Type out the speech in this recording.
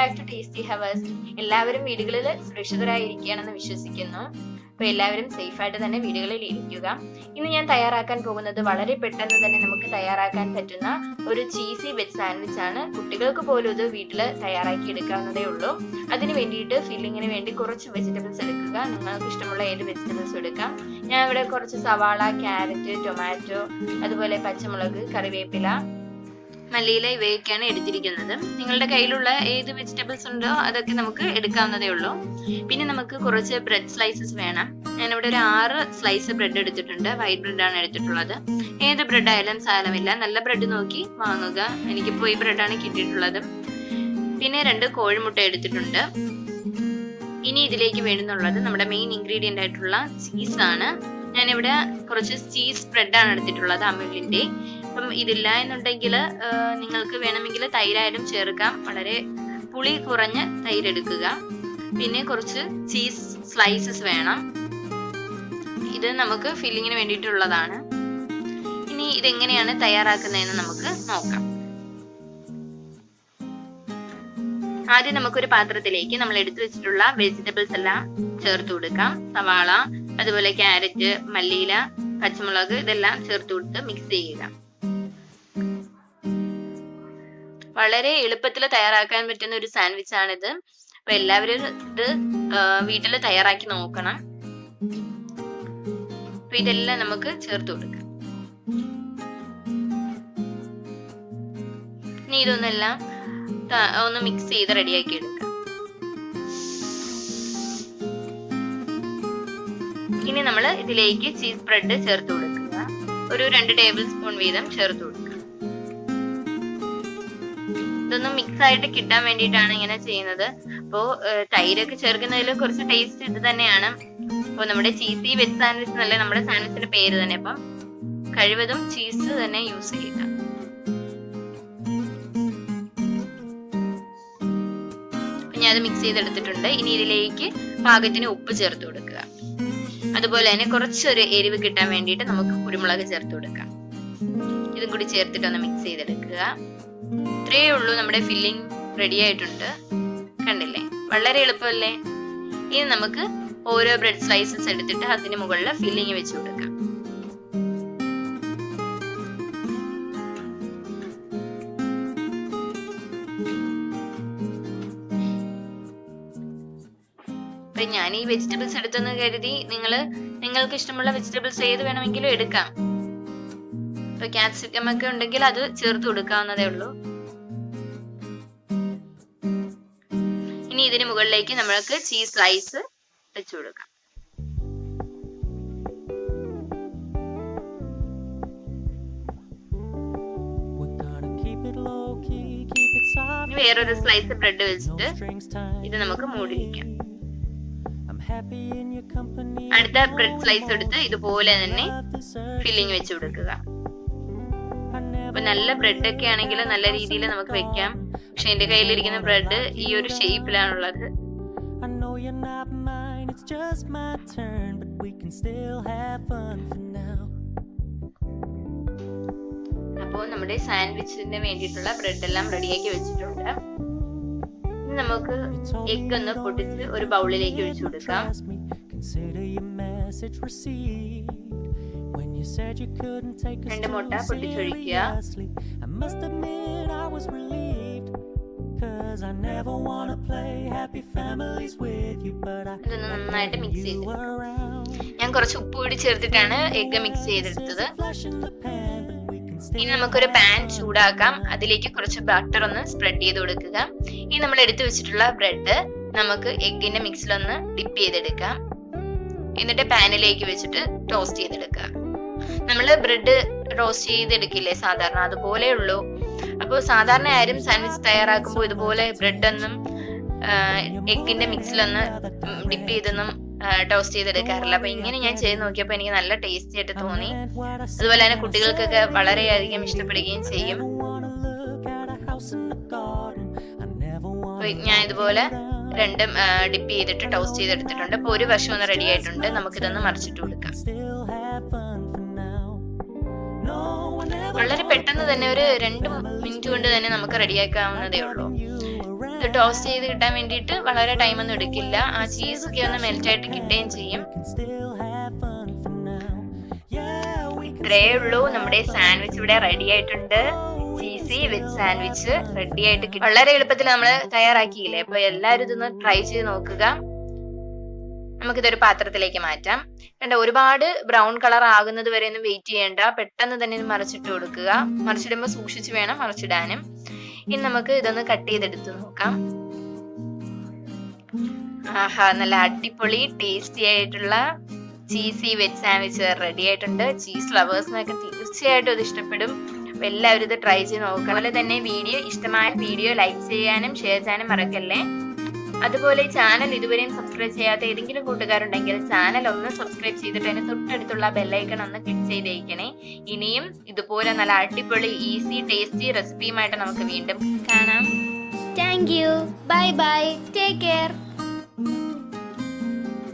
Back to tasty hours. എല്ലാവരും വീടുകളിൽ സുരക്ഷിതരായിരിക്കുകയാണെന്ന് വിശ്വസിക്കുന്നു. അപ്പോൾ എല്ലാവരും സേഫായിട്ട് തന്നെ വീടുകളിൽ ഇരിക്കുക. ഇന്ന് ഞാൻ തയ്യാറാക്കാൻ പോകുന്നത് വളരെ പെട്ടെന്ന് തന്നെ നമുക്ക് തയ്യാറാക്കാൻ പറ്റുന്ന ഒരു ചീസി വെജ് സാൻഡ്വിച്ച് ആണ്. കുട്ടികൾക്ക് പോലും ഇത് വീട്ടിൽ തയ്യാറാക്കി എടുക്കാവുന്നതേ ഉള്ളൂ. അതിന് വേണ്ടിയിട്ട് ഫില്ലിങ്ങിന് വേണ്ടി കുറച്ച് വെജിറ്റബിൾസ് എടുക്കുക. നിങ്ങൾക്ക് ഇഷ്ടമുള്ള ഏത് വെജിറ്റബിൾസ് എടുക്കാം. ഞാൻ ഇവിടെ കുറച്ച് സവാള, ക്യാരറ്റ്, ടൊമാറ്റോ, അതുപോലെ പച്ചമുളക്, കറിവേപ്പില, മല്ലിയില ഇവയൊക്കെയാണ് എടുത്തിരിക്കുന്നത്. നിങ്ങളുടെ കയ്യിലുള്ള ഏത് വെജിറ്റബിൾസ് ഉണ്ടോ അതൊക്കെ നമുക്ക് എടുക്കാവുന്നതേ ഉള്ളൂ. പിന്നെ നമുക്ക് കുറച്ച് ബ്രെഡ് സ്ലൈസസ് വേണം. ഞാനിവിടെ ഒരു 6 സ്ലൈസ് ബ്രെഡ് എടുത്തിട്ടുണ്ട്. വൈറ്റ് ബ്രെഡാണ് എടുത്തിട്ടുള്ളത്. ഏത് ബ്രെഡ് ആയാലും സാരമില്ല, നല്ല ബ്രെഡ് നോക്കി വാങ്ങുക. എനിക്കിപ്പോൾ ഈ ബ്രെഡാണ് കിട്ടിയിട്ടുള്ളത്. പിന്നെ 2 കോഴിമുട്ട എടുത്തിട്ടുണ്ട്. ഇനി ഇതിലേക്ക് വേണ്ടുന്നുള്ളത് നമ്മുടെ മെയിൻ ഇൻഗ്രീഡിയന്റ് ആയിട്ടുള്ള ചീസാണ്. ഞാനിവിടെ കുറച്ച് ചീസ് ബ്രെഡാണ് എടുത്തിട്ടുള്ളത്, അമുലിന്റെ. അപ്പം ഇതില്ല എന്നുണ്ടെങ്കിൽ നിങ്ങൾക്ക് വേണമെങ്കിൽ തൈരായാലും ചേർക്കാം. വളരെ പുളി കുറഞ്ഞ തൈര് എടുക്കുക. പിന്നെ കുറച്ച് ചീസ് സ്ലൈസസ് വേണം. ഇത് നമുക്ക് ഫില്ലിങ്ങിന് വേണ്ടിയിട്ടുള്ളതാണ്. ഇനി ഇതെങ്ങനെയാണ് തയ്യാറാക്കുന്നതെന്ന് നമുക്ക് നോക്കാം. ആദ്യം നമുക്കൊരു പാത്രത്തിലേക്ക് നമ്മൾ എടുത്തു വെച്ചിട്ടുള്ള വെജിറ്റബിൾസ് എല്ലാം ചേർത്ത് കൊടുക്കാം. സവാള, അതുപോലെ ക്യാരറ്റ്, മല്ലിയില, പച്ചമുളക് ഇതെല്ലാം ചേർത്ത് കൊടുത്ത് മിക്സ് ചെയ്യുക. വളരെ എളുപ്പത്തിൽ തയ്യാറാക്കാൻ പറ്റുന്ന ഒരു സാൻഡ്വിച്ച് ആണിത്. അപ്പൊ എല്ലാവരും ഇത് വീട്ടിൽ തയ്യാറാക്കി നോക്കണം. അപ്പൊ ഇതെല്ലാം നമുക്ക് ചേർത്ത് കൊടുക്കാം. ഇനി ഇതൊന്നെല്ലാം ഒന്ന് മിക്സ് ചെയ്ത് റെഡിയാക്കി എടുക്കാം. ഇനി നമ്മൾ ഇതിലേക്ക് ചീസ് ബ്രെഡ് ചേർത്ത് കൊടുക്കുക. ഒരു 2 ടേബിൾ സ്പൂൺ വീതം ചേർത്ത് കൊടുക്കുക. ഇതൊന്നും മിക്സ് ആയിട്ട് കിട്ടാൻ വേണ്ടിയിട്ടാണ് ഇങ്ങനെ ചെയ്യുന്നത്. അപ്പോ തൈരൊക്കെ ചേർക്കുന്നതിൽ കുറച്ച് ടേസ്റ്റ് ഇത് തന്നെയാണ്. അപ്പൊ നമ്മുടെ ചീസി വെജ് സാൻഡ്വിച്ച് എന്നല്ലേ നമ്മുടെ സാൻഡ്വിച്ചിന്റെ പേര് തന്നെ. അപ്പം കഴിവതും ചീസ് തന്നെ യൂസ് ചെയ്യുക. ഞാൻ അത് മിക്സ് ചെയ്തെടുത്തിട്ടുണ്ട്. ഇനി ഇതിലേക്ക് പാകത്തിന് ഉപ്പ് ചേർത്ത് കൊടുക്കുക. അതുപോലെ തന്നെ കുറച്ചൊരു എരിവ് കിട്ടാൻ വേണ്ടിയിട്ട് നമുക്ക് കുരുമുളക് ചേർത്ത് കൊടുക്കാം. ഇതും കൂടി ചേർത്തിട്ട് ഒന്ന് മിക്സ് ചെയ്തെടുക്കുക. ഇത്രയേ ഉള്ളൂ, നമ്മുടെ ഫില്ലിംഗ് റെഡി ആയിട്ടുണ്ട്. കണ്ടില്ലേ, വളരെ എളുപ്പമല്ലേ? ഇനി നമുക്ക് ഓരോ ബ്രെഡ് സ്ലൈസസ് എടുത്തിട്ട് അതിന് മുകളിൽ ഫില്ലിംഗ് വെച്ച് കൊടുക്കാം. ഞാൻ ഈ വെജിറ്റബിൾസ് എടുത്തെന്ന് കരുതി നിങ്ങൾക്ക് ഇഷ്ടമുള്ള വെജിറ്റബിൾസ് ഏത് വേണമെങ്കിലും എടുക്കാം. ഇപ്പൊ ക്യാപ്സിക്കം ഒക്കെ ഉണ്ടെങ്കിൽ അത് ചേർത്ത് കൊടുക്കാവുന്നതേ ഉള്ളൂ. ഇനി ഇതിന് മുകളിലേക്ക് നമ്മൾക്ക് ചീസ് സ്ലൈസ് വെച്ചു കൊടുക്കാം. വേറൊരു സ്ലൈസ് ബ്രെഡ് വെച്ചിട്ട് ഇത് നമുക്ക് മൂടി വയ്ക്കാം. അടുത്ത ബ്രെഡ് സ്ലൈസ് എടുത്ത് ഇതുപോലെ തന്നെ ഫില്ലിംഗ് വെച്ച് കൊടുക്കുക. അപ്പൊ നല്ല ബ്രെഡ് ഒക്കെ ആണെങ്കിൽ നല്ല രീതിയിൽ നമുക്ക് വെക്കാം. പക്ഷെ എന്റെ കയ്യിലിരിക്കുന്ന ബ്രെഡ് ഈ ഒരു ഷേപ്പിലാണുള്ളത്. അപ്പോൾ നമ്മുടെ സാൻഡ്വിച്ചിന് വേണ്ടിയിട്ടുള്ള ബ്രെഡ് എല്ലാം റെഡിയാക്കി വെച്ചിട്ടുണ്ട്. നമുക്ക് എഗ് ഒന്ന് പൊട്ടിച്ച് ഒരു ബൗളിലേക്ക് ഒഴിച്ചു കൊടുക്കാം. രണ്ട് മുട്ട പൊട്ടിച്ചൊഴിക്കുക. ഇതൊന്ന് നന്നായിട്ട് മിക്സ് ചെയ്ത്, ഞാൻ കുറച്ച് ഉപ്പ് കൂടി ചേർത്തിട്ടാണ് എഗ് മിക്സ് ചെയ്തെടുത്തത്. ഇനി നമുക്കൊരു പാൻ ചൂടാക്കാം. അതിലേക്ക് കുറച്ച് ബട്ടർ ഒന്ന് സ്പ്രെഡ് ചെയ്ത് കൊടുക്കുക. ഇനി നമ്മൾ എടുത്തു വെച്ചിട്ടുള്ള ബ്രെഡ് നമുക്ക് എഗ്ഗിന്റെ മിക്സിലൊന്ന് ഡിപ്പ് ചെയ്തെടുക്കാം. എന്നിട്ട് പാനിലേക്ക് വെച്ചിട്ട് ടോസ്റ്റ് ചെയ്തെടുക്കുക. നമ്മൾ ബ്രെഡ് റോസ്റ്റ് ചെയ്തെടുക്കില്ലേ സാധാരണ, അതുപോലെ ഉള്ളൂ. അപ്പോൾ സാധാരണ ആരും സാൻഡ്വിച്ച് തയ്യാറാക്കുമ്പോൾ ഇതുപോലെ ബ്രെഡ് ഒന്നും എഗ്ഗിന്റെ മിക്സിലൊന്ന് ഡിപ്പ് ചെയ്തൊന്നും ടോസ്റ്റ് ചെയ്തെടുക്കാറില്ല. അപ്പൊ ഇങ്ങനെ ഞാൻ ചെയ്ത് നോക്കിയപ്പോൾ എനിക്ക് നല്ല ടേസ്റ്റി ആയിട്ട് തോന്നി. അതുപോലെ തന്നെ കുട്ടികൾക്കൊക്കെ വളരെയധികം ഇഷ്ടപ്പെടുകയും ചെയ്യും. ഞാൻ ഇതുപോലെ രണ്ടും ഡിപ്പ് ചെയ്തിട്ട് ടോസ്റ്റ് ചെയ്തെടുത്തിട്ടുണ്ട്. അപ്പൊ ഒരു വശം ഒന്ന് റെഡി ആയിട്ടുണ്ട്. നമുക്കിതൊന്ന് മറിച്ചിട്ട് കൊടുക്കാം. വളരെ പെട്ടെന്ന് തന്നെ ഒരു 2 മിനിറ്റ് കൊണ്ട് തന്നെ നമുക്ക് റെഡിയാക്കാവുന്നതേ ഉള്ളൂ. ഇത് ടോസ്റ്റ് ചെയ്ത് കിട്ടാൻ വേണ്ടിയിട്ട് വളരെ ടൈമൊന്നും എടുക്കില്ല. ആ ചീസൊക്കെ ഒന്ന് മെൽറ്റ് ആയിട്ട് കിട്ടുകയും ചെയ്യും. ഇത്രയേ ഉള്ളൂ, നമ്മുടെ സാൻഡ്വിച്ച് ഇവിടെ റെഡി ആയിട്ടുണ്ട്. ചീസി വെജ് സാൻഡ്വിച്ച് റെഡി ആയിട്ട് വളരെ എളുപ്പത്തിൽ നമ്മൾ തയ്യാറാക്കിയില്ലേ. അപ്പൊ എല്ലാവരും ഇതൊന്ന് ട്രൈ ചെയ്ത് നോക്കുക. നമുക്കിതൊരു പാത്രത്തിലേക്ക് മാറ്റാം. കണ്ട, ഒരുപാട് ബ്രൗൺ കളർ ആകുന്നത് വരെ ഒന്നും വെയിറ്റ് ചെയ്യേണ്ട, പെട്ടെന്ന് തന്നെ മറിച്ചിട്ട് കൊടുക്കുക. മറിച്ചിടുമ്പോൾ സൂക്ഷിച്ച് വേണം മറിച്ചിടാനും. ഇനി നമുക്ക് ഇതൊന്ന് കട്ട് ചെയ്തെടുത്ത് നോക്കാം. ആഹാ, നല്ല അടിപൊളി ടേസ്റ്റി ആയിട്ടുള്ള ചീസി വെജ് സാൻഡ്വിച്ച് റെഡി ആയിട്ടുണ്ട്. ചീസ് ലവേഴ്സിനൊക്കെ തീർച്ചയായിട്ടും ഇത് ഇഷ്ടപ്പെടും. അപ്പൊ എല്ലാവരും ഇത് ട്രൈ ചെയ്ത് നോക്കുക. അതുപോലെ തന്നെ ഇഷ്ടമായ വീഡിയോ ലൈക്ക് ചെയ്യാനും ഷെയർ ചെയ്യാനും മറക്കല്ലേ. അതുപോലെ ചാനൽ ഇതുവരെയും സബ്സ്ക്രൈബ് ചെയ്യാത്ത ഏതെങ്കിലും കൂട്ടുകാരുണ്ടെങ്കിൽ ചാനൽ ഒന്ന് സബ്സ്ക്രൈബ് ചെയ്തിട്ട് അതിന് തൊട്ടടുത്തുള്ള ബെല്ലൈക്കൺ ഒന്ന് ക്ലിക്ക് ചെയ്തേക്കണേ. ഇനിയും ഇതുപോലെ നല്ല അടിപൊളി ഈസി ടേസ്റ്റി റെസിപ്പിയുമായിട്ട് നമുക്ക് വീണ്ടും കാണാം. Thank you. Bye bye. Take care.